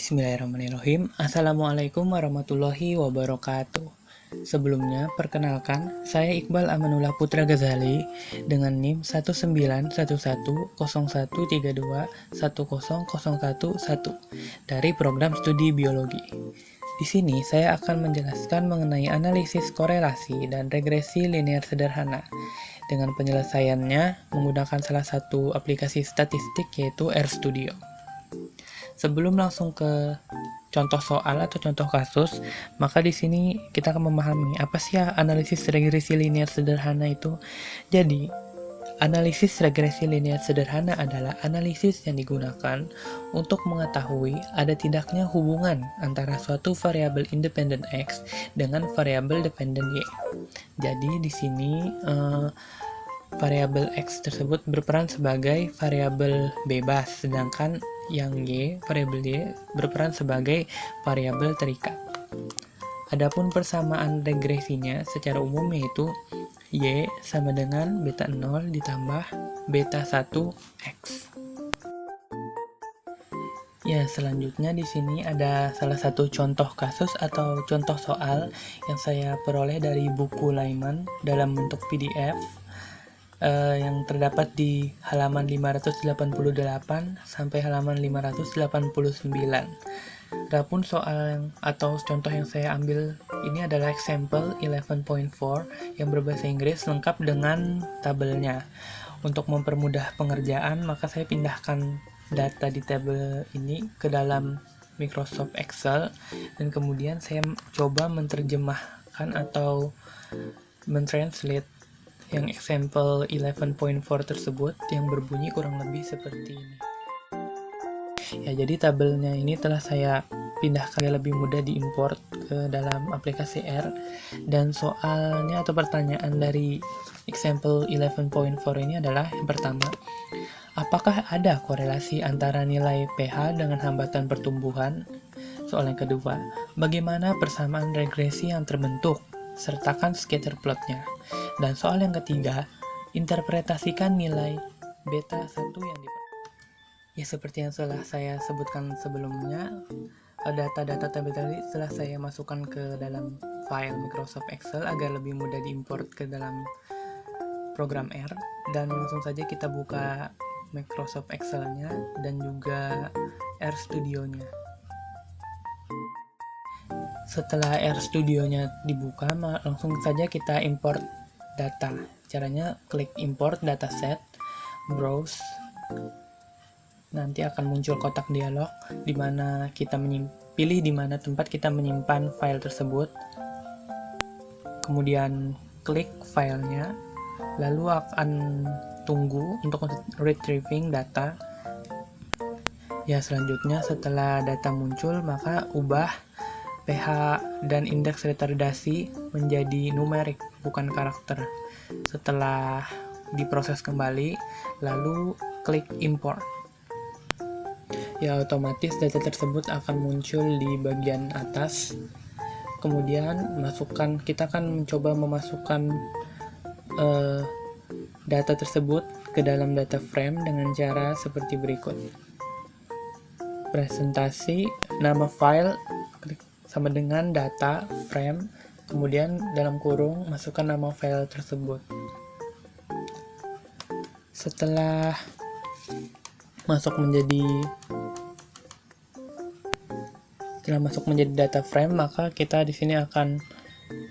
Bismillahirrahmanirrahim. Assalamualaikum warahmatullahi wabarakatuh. Sebelumnya, perkenalkan, saya Iqbal Amanullah Putra Ghazali dengan NIM 191110132100111 dari program studi biologi. Di sini saya akan menjelaskan mengenai analisis korelasi dan regresi linear sederhana dengan penyelesaiannya menggunakan salah satu aplikasi statistik yaitu RStudio. Sebelum langsung ke contoh soal atau contoh kasus, maka di sini kita akan memahami apa sih analisis regresi linear sederhana itu. Jadi, analisis regresi linear sederhana adalah analisis yang digunakan untuk mengetahui ada tidaknya hubungan antara suatu variabel independen X dengan variabel dependen Y. Jadi di sini variabel X tersebut berperan sebagai variabel bebas, sedangkan yang variabel Y, berperan sebagai variabel terikat. Adapun persamaan regresinya secara umum yaitu Y sama dengan beta 0 ditambah beta 1 X. Ya, selanjutnya di sini ada salah satu contoh kasus atau contoh soal yang saya peroleh dari buku Lyman dalam bentuk PDF. Yang terdapat di halaman 588 sampai halaman 589. Adapun soal atau contoh yang saya ambil ini adalah example 11.4 yang berbahasa Inggris lengkap dengan tabelnya. Untuk mempermudah pengerjaan, maka saya pindahkan data di tabel ini ke dalam Microsoft Excel dan kemudian saya coba menerjemahkan atau mentranslate yang example 11.4 tersebut yang berbunyi kurang lebih seperti ini. Ya, jadi tabelnya ini telah saya pindahkan lebih mudah diimport ke dalam aplikasi R, dan soalnya atau pertanyaan dari example 11.4 ini adalah yang pertama, apakah ada korelasi antara nilai pH dengan hambatan pertumbuhan? Soal yang kedua, bagaimana persamaan regresi yang terbentuk? Sertakan scatter plotnya. Dan soal yang ketiga, interpretasikan nilai beta 1 yang Ya, seperti yang telah saya sebutkan sebelumnya, data-data tabel tadi telah saya masukkan ke dalam file Microsoft Excel agar lebih mudah diimport ke dalam program R, dan langsung saja kita buka Microsoft Excel-nya dan juga RStudio-nya. Setelah RStudio-nya dibuka, langsung saja kita import data. Caranya klik import dataset, browse. Nanti akan muncul kotak dialog di mana kita pilih di mana tempat kita menyimpan file tersebut. Kemudian klik filenya, lalu akan tunggu untuk retrieving data. Ya, selanjutnya setelah data muncul, maka ubah pH dan indeks retardasi menjadi numerik, bukan karakter. Setelah diproses kembali, lalu klik import. Ya, otomatis data tersebut akan muncul di bagian atas. Kemudian kita akan mencoba memasukkan data tersebut ke dalam data frame dengan cara seperti berikut. Presentasi, nama file, klik sama dengan data frame, kemudian dalam kurung masukkan nama file tersebut. Setelah masuk menjadi data frame, maka kita di sini akan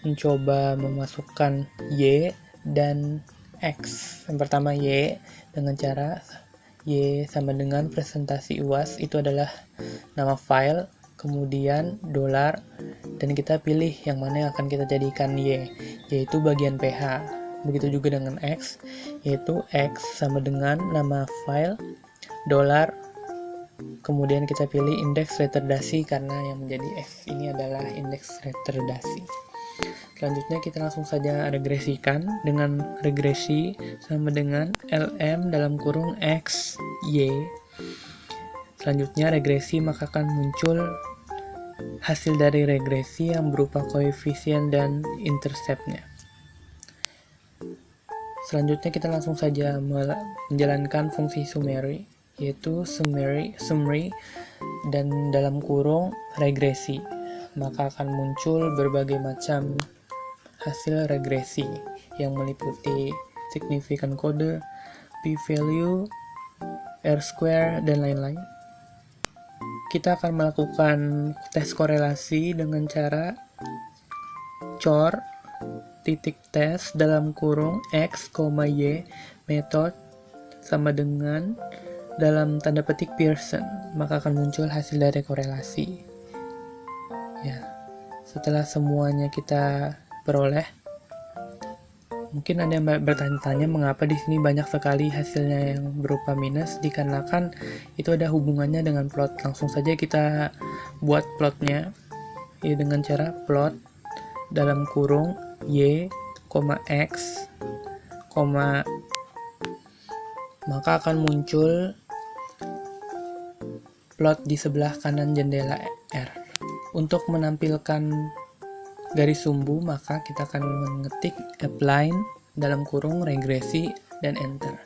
mencoba memasukkan Y dan X. Yang pertama Y dengan cara Y sama dengan presentasi UAS, itu adalah nama file, kemudian $, dan kita pilih yang mana yang akan kita jadikan Y, yaitu bagian pH. Begitu juga dengan X, yaitu X sama dengan nama file, $, kemudian kita pilih indeks retardasi karena yang menjadi X ini adalah indeks retardasi. Selanjutnya kita langsung saja regresikan dengan regresi sama dengan LM dalam kurung X, Y. Selanjutnya regresi, maka akan muncul hasil dari regresi yang berupa koefisien dan interceptnya. Selanjutnya kita langsung saja menjalankan fungsi summary yaitu summary dan dalam kurung regresi. Maka akan muncul berbagai macam hasil regresi yang meliputi signifikan kode, p-value, R-square, dan lain-lain. Kita akan melakukan tes korelasi dengan cara cor titik tes dalam kurung x, y method sama dengan dalam tanda petik Pearson, maka akan muncul hasil dari korelasi. Ya, setelah semuanya kita peroleh, mungkin ada yang bertanya-tanya mengapa di sini banyak sekali hasilnya yang berupa minus, dikarenakan itu ada hubungannya dengan plot. Langsung saja kita buat plotnya ya, dengan cara plot dalam kurung y, x, maka akan muncul plot di sebelah kanan jendela R. Untuk menampilkan garis sumbu, maka kita akan mengetik appline dalam kurung regresi dan enter.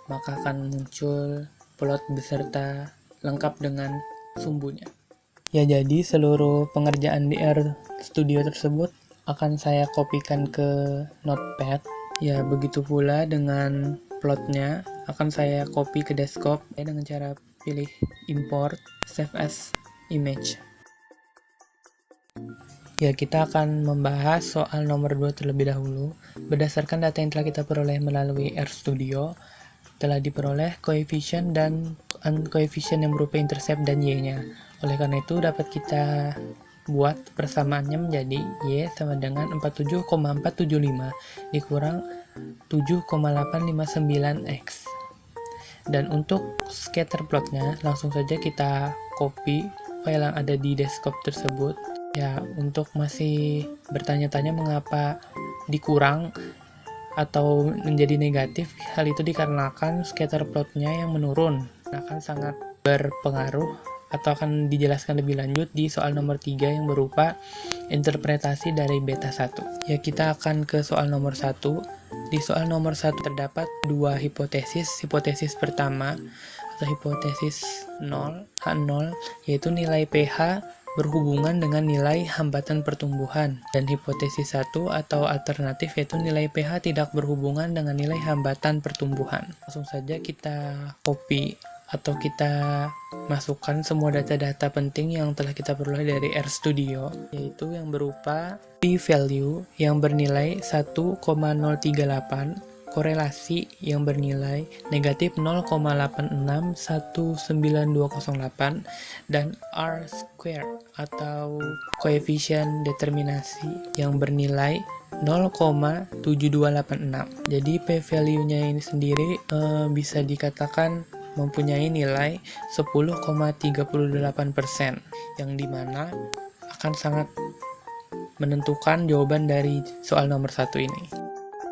Maka akan muncul plot beserta lengkap dengan sumbunya. Ya, jadi seluruh pengerjaan di R Studio tersebut akan saya kopikan ke Notepad. Ya, begitu pula dengan plotnya akan saya copy ke desktop ya, dengan cara pilih import save as image. Ya, kita akan membahas soal nomor 2 terlebih dahulu. Berdasarkan data yang telah kita peroleh melalui RStudio, telah diperoleh koefisien dan koefisien yang berupa intercept dan y-nya. Oleh karena itu, dapat kita buat persamaannya menjadi y sama dengan 47,475 dikurang 7,859x. Dan untuk scatter plotnya, langsung saja kita copy file yang ada di desktop tersebut. Ya, untuk masih bertanya-tanya mengapa dikurang atau menjadi negatif, hal itu dikarenakan scatter plotnya yang menurun akan sangat berpengaruh atau akan dijelaskan lebih lanjut di soal nomor 3 yang berupa interpretasi dari beta 1. Ya, kita akan ke soal nomor 1. Di soal nomor 1 terdapat dua hipotesis. Hipotesis pertama atau hipotesis 0, H0, yaitu nilai pH berhubungan dengan nilai hambatan pertumbuhan, dan hipotesis 1 atau alternatif yaitu nilai pH tidak berhubungan dengan nilai hambatan pertumbuhan. Langsung saja kita copy atau kita masukkan semua data-data penting yang telah kita peroleh dari RStudio, yaitu yang berupa p-value yang bernilai 1,038, korelasi yang bernilai negatif 0,861928, dan R-square atau koefisien determinasi yang bernilai 0,7286. Jadi p-value-nya ini sendiri bisa dikatakan mempunyai nilai 10,38%, yang dimana akan sangat menentukan jawaban dari soal nomor 1 ini.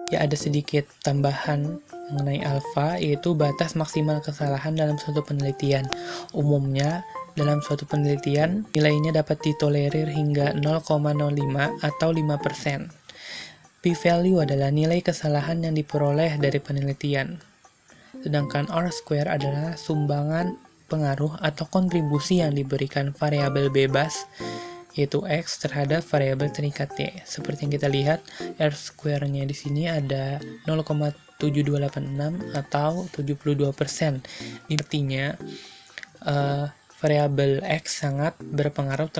Ya, ada sedikit tambahan mengenai alfa, yaitu batas maksimal kesalahan dalam suatu penelitian. Umumnya, dalam suatu penelitian, nilainya dapat ditolerir hingga 0,05 atau 5%. P-value adalah nilai kesalahan yang diperoleh dari penelitian. Sedangkan R-square adalah sumbangan pengaruh atau kontribusi yang diberikan variabel bebas, yaitu X terhadap variabel terikat Y. Seperti yang kita lihat, R-square-nya di sini ada 0,7286 atau 72%. Artinya, variabel X sangat berpengaruh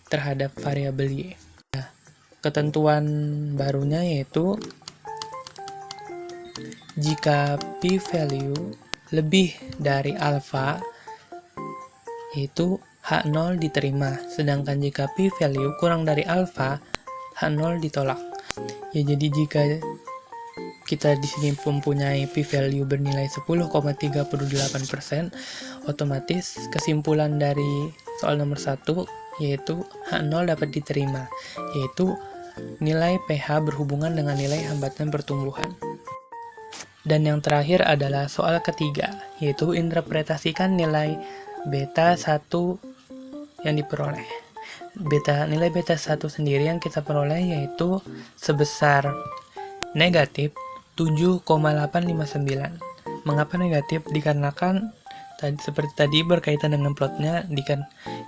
terhadap variabel Y. Nah, ketentuan barunya yaitu jika p-value lebih dari alfa, yaitu H0 diterima, sedangkan jika p-value kurang dari alfa, H0 ditolak. Ya, jadi jika kita di sini mempunyai p-value bernilai 10,38%, otomatis kesimpulan dari soal nomor 1 yaitu H0 dapat diterima, yaitu nilai pH berhubungan dengan nilai hambatan pertumbuhan. Dan yang terakhir adalah soal ketiga, yaitu interpretasikan nilai beta 1 yang diperoleh. Nilai beta 1 sendiri yang kita peroleh yaitu sebesar negatif 7,859. Mengapa negatif? Dikarenakan seperti tadi berkaitan dengan plotnya,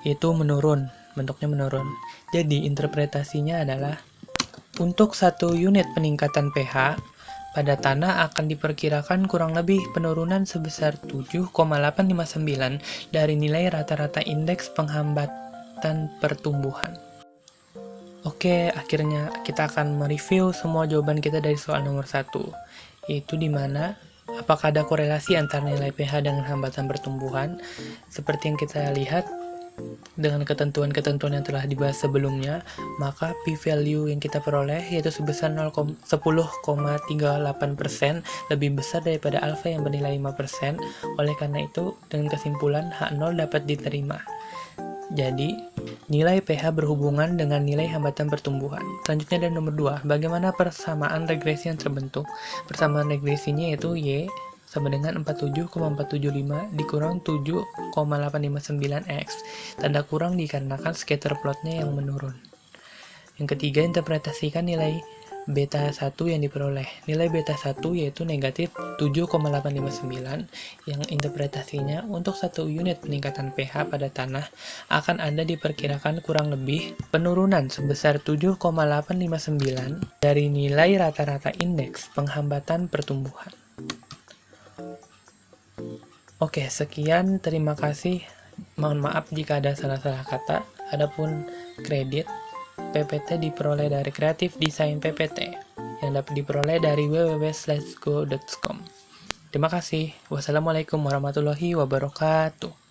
itu menurun, bentuknya menurun. Jadi interpretasinya adalah untuk 1 unit peningkatan pH pada tanah akan diperkirakan kurang lebih penurunan sebesar 7,859 dari nilai rata-rata indeks penghambatan pertumbuhan. Oke, akhirnya kita akan mereview semua jawaban kita dari soal nomor 1, yaitu di mana apakah ada korelasi antara nilai pH dengan hambatan pertumbuhan. Seperti yang kita lihat, dengan ketentuan-ketentuan yang telah dibahas sebelumnya, maka p-value yang kita peroleh yaitu sebesar 10,38%, lebih besar daripada alfa yang bernilai 5%. Oleh karena itu, dengan kesimpulan H0 dapat diterima. Jadi, nilai pH berhubungan dengan nilai hambatan pertumbuhan. Selanjutnya ada nomor 2, bagaimana persamaan regresi yang terbentuk? Persamaan regresinya yaitu Y sama dengan 47,475 dikurang 7,859x. Tanda kurang dikarenakan scatter plotnya yang menurun. Yang ketiga, interpretasikan nilai beta 1 yang diperoleh. Nilai beta 1 yaitu negatif 7,859, yang interpretasinya untuk 1 unit peningkatan pH pada tanah akan ada diperkirakan kurang lebih penurunan sebesar 7,859 dari nilai rata-rata indeks penghambatan pertumbuhan. Oke, sekian. Terima kasih. Mohon maaf jika ada salah-salah kata. Adapun kredit PPT diperoleh dari Kreatif Desain PPT yang dapat diperoleh dari www.letsgo.com. Terima kasih. Wassalamualaikum warahmatullahi wabarakatuh.